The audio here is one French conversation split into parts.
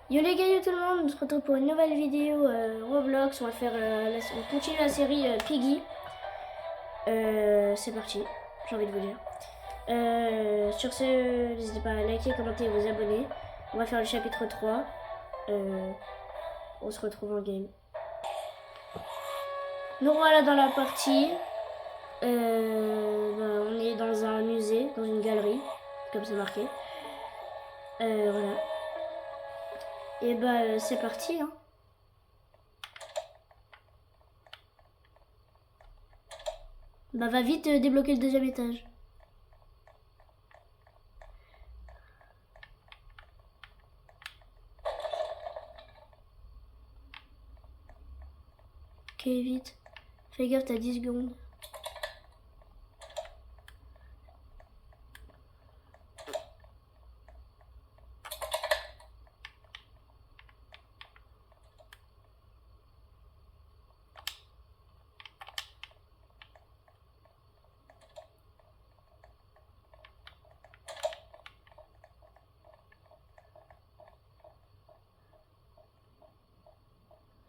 Yo les gars, yo tout le monde, on se retrouve pour une nouvelle vidéo Roblox. On va faire, on continue la série Piggy. C'est parti, j'ai envie de vous dire. Sur ce, n'hésitez pas à liker, commenter et vous abonner. On va faire le chapitre 3. On se retrouve en game. Nous voilà dans la partie. On est dans un musée, dans une galerie, comme c'est marqué. Voilà. Et c'est parti hein. Va vite débloquer le deuxième étage. Ok, vite. Fais gaffe, t'as 10 secondes.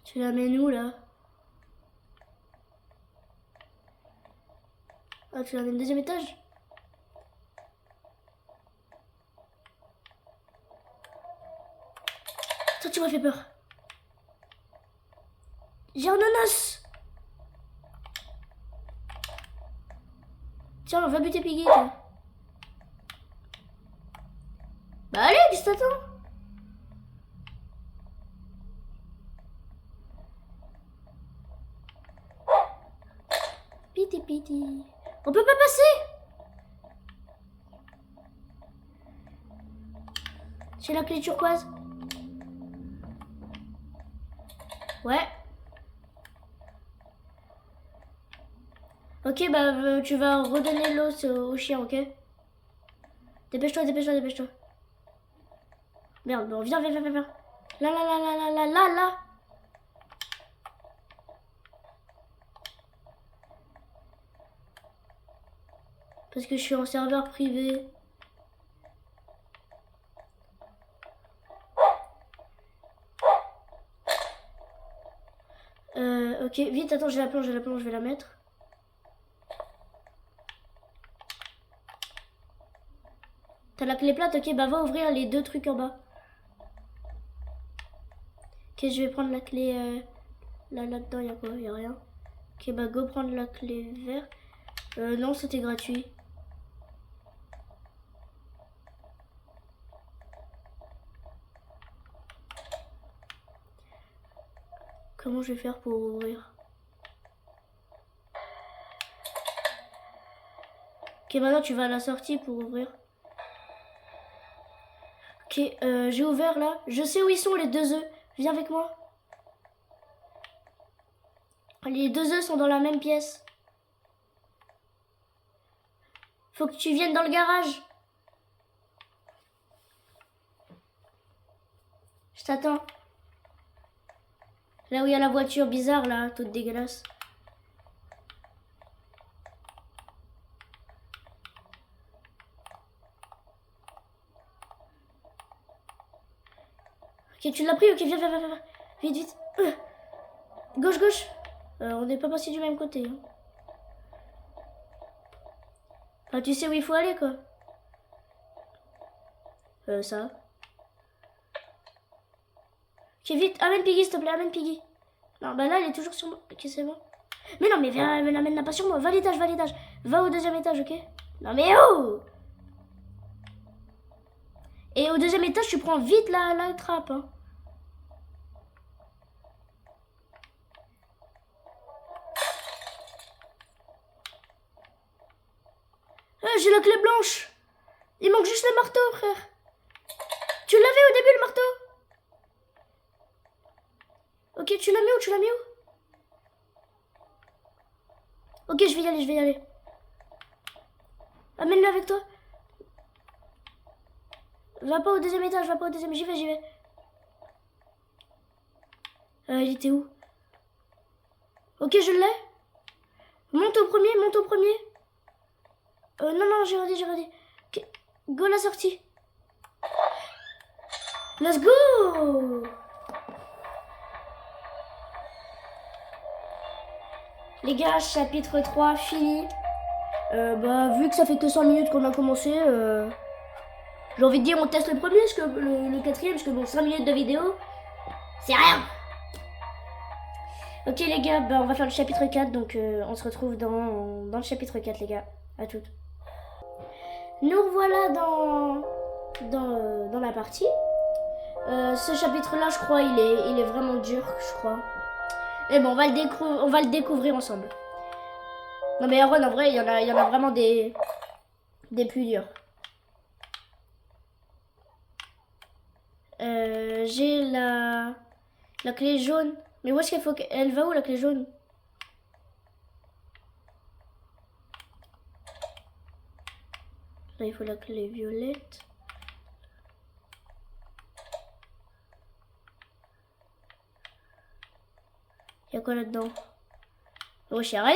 Tu l'amènes où là? Ah, tu l'amènes deuxième étage? Toi, tu m'as fait peur. J'ai un ananas. Tiens, on va buter Piggy, toi. Bah allez, qu'est-ce que t'attends? Piti piti. On peut pas passer. J'ai la clé turquoise. Ouais. Ok, tu vas redonner l'os au chien, ok? Dépêche-toi, dépêche-toi, dépêche-toi. Merde, bon, viens. Là. Parce que je suis en serveur privé. Ok, vite, attends, j'ai la planche, je vais la mettre. T'as la clé plate, ok, va ouvrir les deux trucs en bas. Ok, je vais prendre la clé là-dedans, y'a quoi? Y'a rien. Ok, go prendre la clé verte. Non, c'était gratuit. Comment je vais faire pour ouvrir? Ok, maintenant tu vas à la sortie pour ouvrir. Ok, j'ai ouvert là. Je sais où ils sont les deux œufs. Viens avec moi. Les deux œufs sont dans la même pièce. Faut que tu viennes dans le garage. Je t'attends. Là où il y a la voiture bizarre là, toute dégueulasse. Ok, tu l'as pris. Ok, viens. Vite. Gauche. On n'est pas passé du même côté. Hein. Enfin, tu sais où il faut aller quoi. Ça. Ok, vite, amène Piggy s'il te plaît, amène Piggy. Non, là elle est toujours sur moi. Ok, c'est bon. Mais non, mais viens, l'amène pas sur moi. Va à l'étage. Va au deuxième étage, ok? Non, mais oh! Et au deuxième étage, tu prends vite la trappe. Hein. J'ai la clé blanche. Il manque juste le marteau, frère. Tu l'avais au début, le marteau? Ok, tu l'as mis où? Ok, je vais y aller. Amène-le avec toi. Va pas au deuxième étage, j'y vais. Il était où? Ok, je l'ai. Monte au premier. Non, j'ai redit. Ok, go la sortie. Let's go! Les gars, chapitre 3 fini. Vu que ça fait que 5 minutes qu'on a commencé, j'ai envie de dire on teste le premier, parce que le quatrième, parce que bon, 5 minutes de vidéo, c'est rien. Ok les gars, on va faire le chapitre 4, donc on se retrouve dans le chapitre 4 les gars. À toutes. Nous revoilà dans la partie. Ce chapitre-là, je crois, il est vraiment dur, je crois. Mais bon, on va le découvrir ensemble. Non mais Aaron, en vrai, il y en a vraiment des plus durs. J'ai la clé jaune. Mais où est-ce qu'elle faut qu'elle va où la clé jaune? Là, il faut la clé violette. Il y a quoi là-dedans? Oh, je sais rien.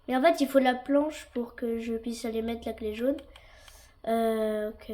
Mais en fait, il faut la planche pour que je puisse aller mettre la clé jaune. Ok.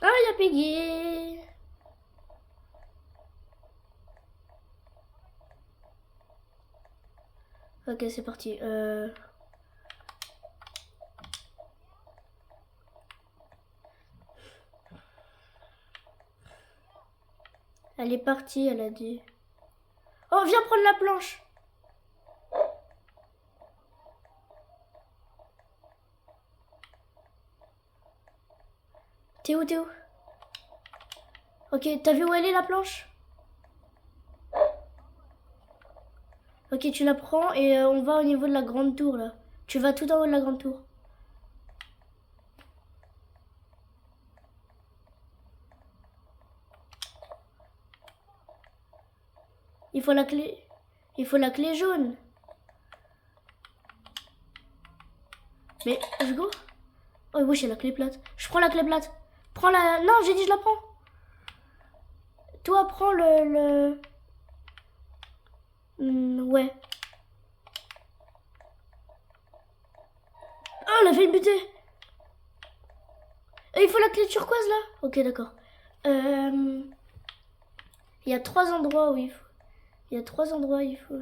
Ah, il y a Peggy. Ok, c'est parti. Elle est partie, elle a dit. Oh, viens prendre la planche. T'es où, t'es où? Ok, t'as vu où elle est la planche? Ok, tu la prends et on va au niveau de la grande tour là. Tu vas tout en haut de la grande tour. Il faut la clé. Il faut la clé jaune. Mais, let's go. Oh oui, j'ai la clé plate. Je prends la clé plate. Prends la... Non, j'ai dit je la prends. Toi, prends ouais. Oh, elle a fait une butée. Il faut la clé turquoise là. Ok, d'accord. Il y a 3 endroits où il faut... Il y a 3 endroits où il faut...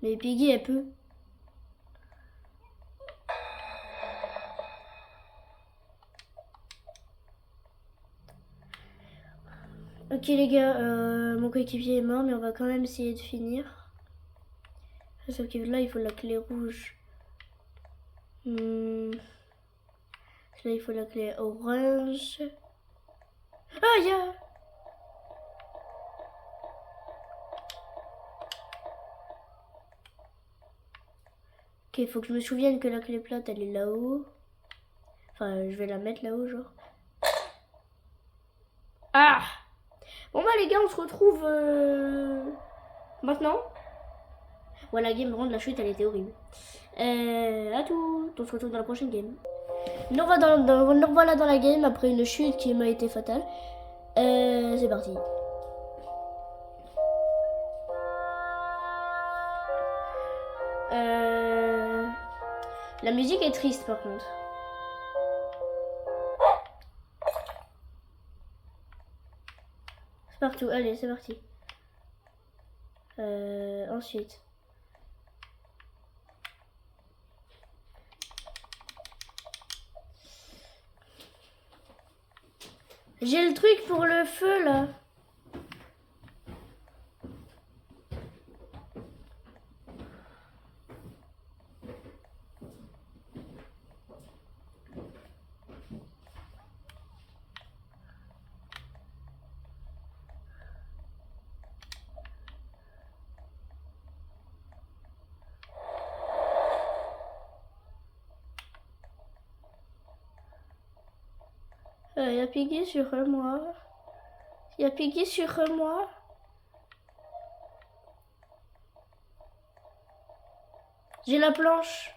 Mais Piggy, elle peut. Ok les gars, mon coéquipier est mort, mais on va quand même essayer de finir. Sauf que là, il faut la clé rouge. Là, il faut la clé orange. Ah, il y a... Ok, il faut que je me souvienne que la clé plate, elle est là-haut. Enfin, je vais la mettre là-haut, genre. Ah! Bon bah les gars, on se retrouve maintenant. Voilà, la game rend la chute, elle était horrible. À tout, on se retrouve dans la prochaine game. Nous revoilà dans la game après une chute qui m'a été fatale. C'est parti. La musique est triste par contre. C'est partout, allez, c'est parti. Ensuite. J'ai le truc pour le feu là. Il y a Piggy sur moi. Il y a Piggy sur moi. J'ai la planche.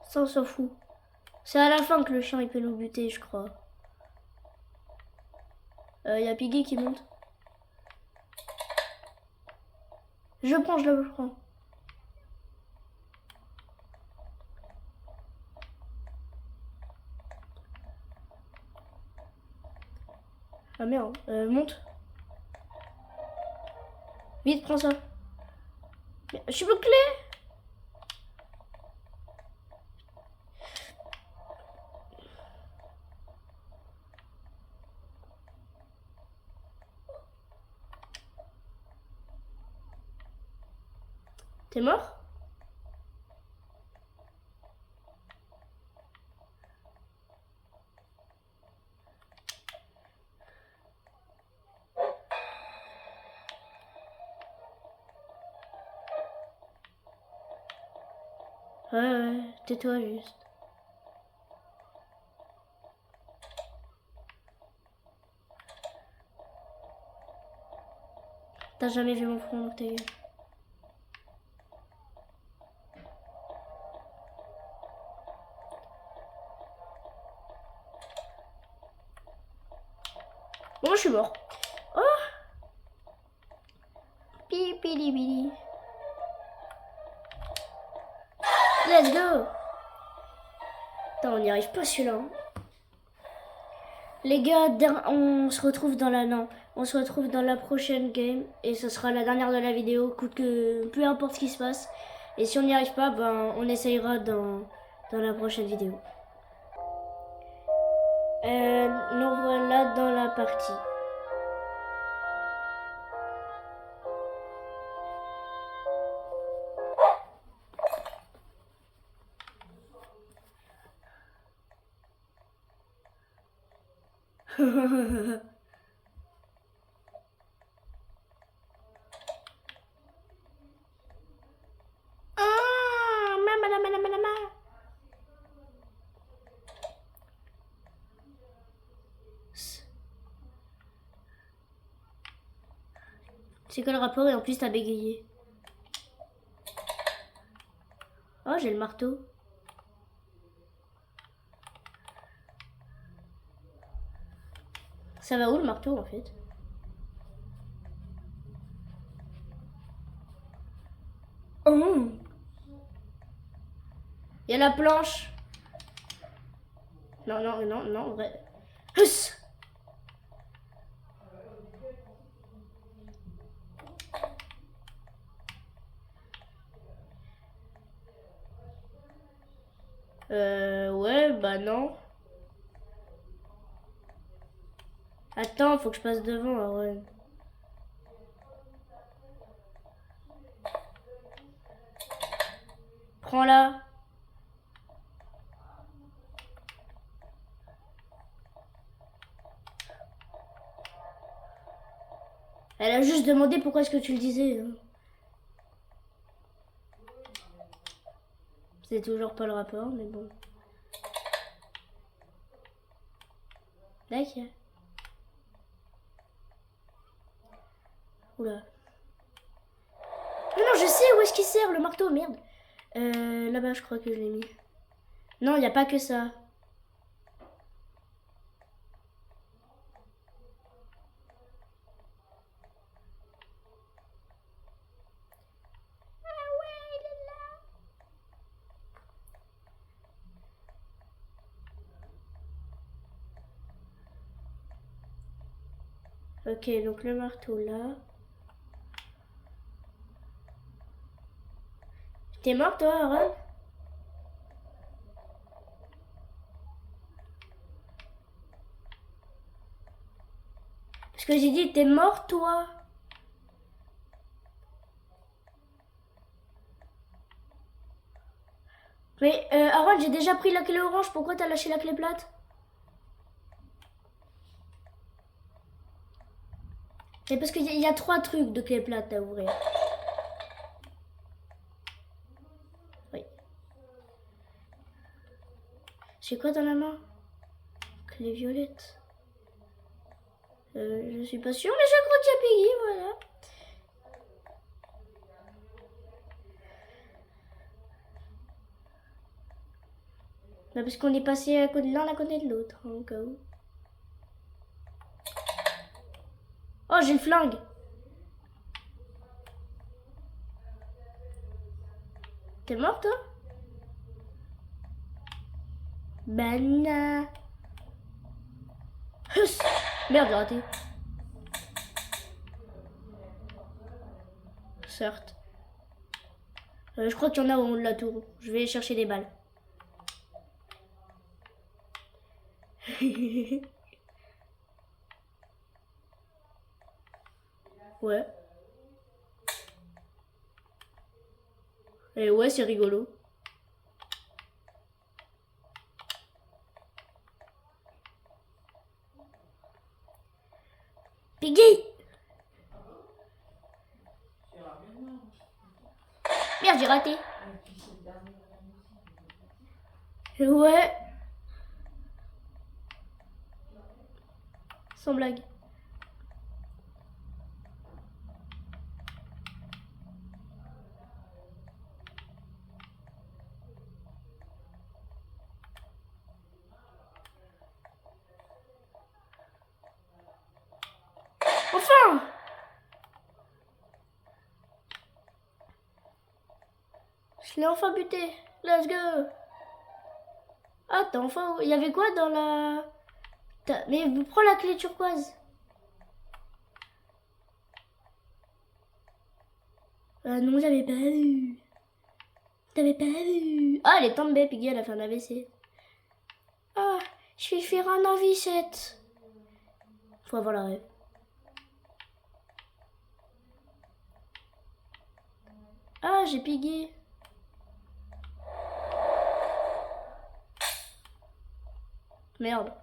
Ça, on s'en fout. C'est à la fin que le chien il peut nous buter, je crois. Il y a Piggy qui monte. Je le prends. Ah merde, monte. Vite, prends ça. Je suis bloqué. T'es mort? Ouais, tais-toi juste. T'as jamais vu mon front, donc ta gueule. Bon, je suis mort. Oh! Pipili. Let's go! Attends, on n'y arrive pas celui-là. Hein. Les gars, on se retrouve dans la... Non, on se retrouve dans la prochaine game. Et ce sera la dernière de la vidéo. Coûte que... Peu importe ce qui se passe. Et si on n'y arrive pas, ben, on essayera dans la prochaine vidéo. Nous voilà dans la partie. C'est quoi le rapport et en plus t'as bégayé. Oh, j'ai le marteau. Ça va où le marteau en fait? Oh! Il y a la planche. Non, vrai. Huss! Ouais, bah non. Attends, faut que je passe devant, Aaron. Prends-la. Elle a juste demandé pourquoi est-ce que tu le disais. Hein. C'est toujours pas le rapport, mais bon. D'accord. Oula. Non, je sais où est-ce qu'il sert le marteau, merde. Là-bas, je crois que je l'ai mis. Non, il n'y a pas que ça. Ok, donc le marteau là. T'es mort toi, Aaron? Parce que j'ai dit, t'es mort toi? Mais Aaron, j'ai déjà pris la clé orange, pourquoi t'as lâché la clé plate? C'est parce qu'il y a 3 trucs de clé plate à ouvrir. Oui. J'ai quoi dans la main? Clé violette. Je suis pas sûre, mais je crois qu'il y a Piggy, voilà. Bah parce qu'on est passé à côté de l'un à côté de l'autre, hein, au cas où. Oh, j'ai le flingue. T'es mort, toi? Banana. Merde, j'ai raté. Certes. Je crois qu'il y en a au haut de la tour. Je vais chercher des balles. Ouais. Et ouais, c'est rigolo. Piggy! Merde, j'ai raté. Ouais. Sans blague. Enfin! Je l'ai enfin buté. Let's go. Attends, enfin, il y avait quoi dans la... Mais prends la clé turquoise. Non, j'avais pas vu. T'avais pas vu. Ah, elle est tombée, Piggy, elle a fait un AVC. Ah, je vais faire un AV7. Faut avoir la rêve. Ah, j'ai Piggy. Merde.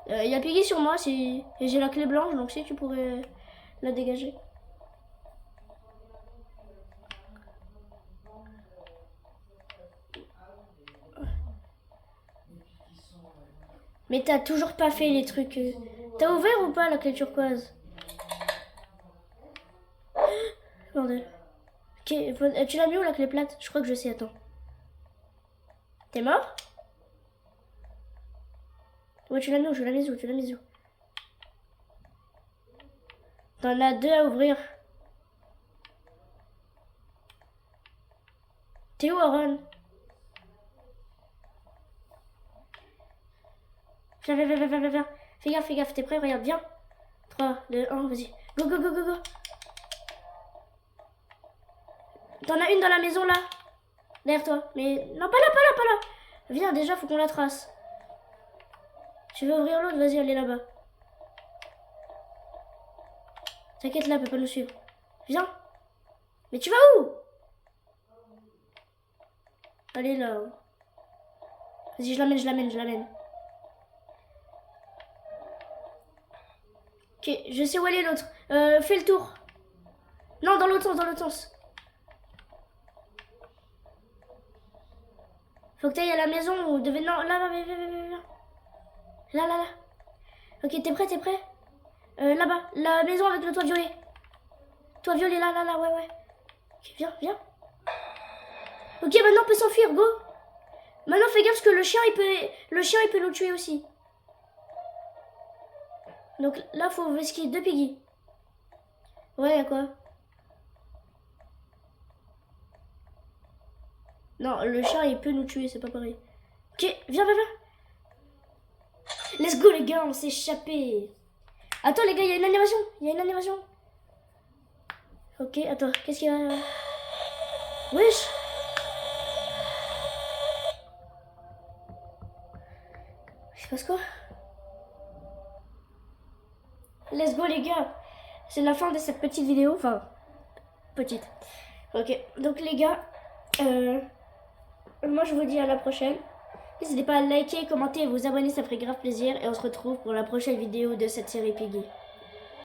Il y a Piggy sur moi, et j'ai la clé blanche, donc si tu pourrais la dégager. Mais t'as toujours pas fait les trucs. T'as ouvert ou pas la clé turquoise? Bordel. Ok, tu l'as mis où la clé plate? Je crois que je sais, attends. T'es mort? Ouais, tu l'as mis où? Tu l'as mis où? Tu l'as mis où? T'en as deux à ouvrir. T'es où, Aaron? Viens. Fais gaffe, t'es prêt? Regarde, viens. 3, 2, 1, vas-y. Go. T'en as une dans la maison, là. Derrière toi. Mais non, pas là. Viens, déjà, faut qu'on la trace. Tu veux ouvrir l'autre? Vas-y, elle est là-bas. T'inquiète, là, elle peut pas nous suivre. Viens. Mais tu vas où? Elle est là. Vas-y, je l'amène. Ok, je sais où elle est l'autre. Fais le tour. Non, dans l'autre sens. Faut que t'ailles à la maison ou devais... Non, là, viens. Là. Ok, t'es prêt? Là-bas, la maison avec le toit violet. Toit violet, là, ouais. Ok, viens. Ok, maintenant on peut s'enfuir, go. Maintenant fais gaffe parce que le chien il peut nous tuer aussi. Donc là faut esquiver deux Piggy. Ouais, quoi? Non, le chien il peut nous tuer, c'est pas pareil. Ok, viens. Let's go les gars, on s'est échappé. Attends les gars, il y a une animation. Ok, attends, qu'est-ce qu'il y a? Wesh. Il se passe quoi? Let's go les gars. C'est la fin de cette petite vidéo. Enfin, petite. Ok, donc les gars, moi je vous dis à la prochaine. N'hésitez pas à liker, commenter et vous abonner, ça ferait grave plaisir. Et on se retrouve pour la prochaine vidéo de cette série Piggy.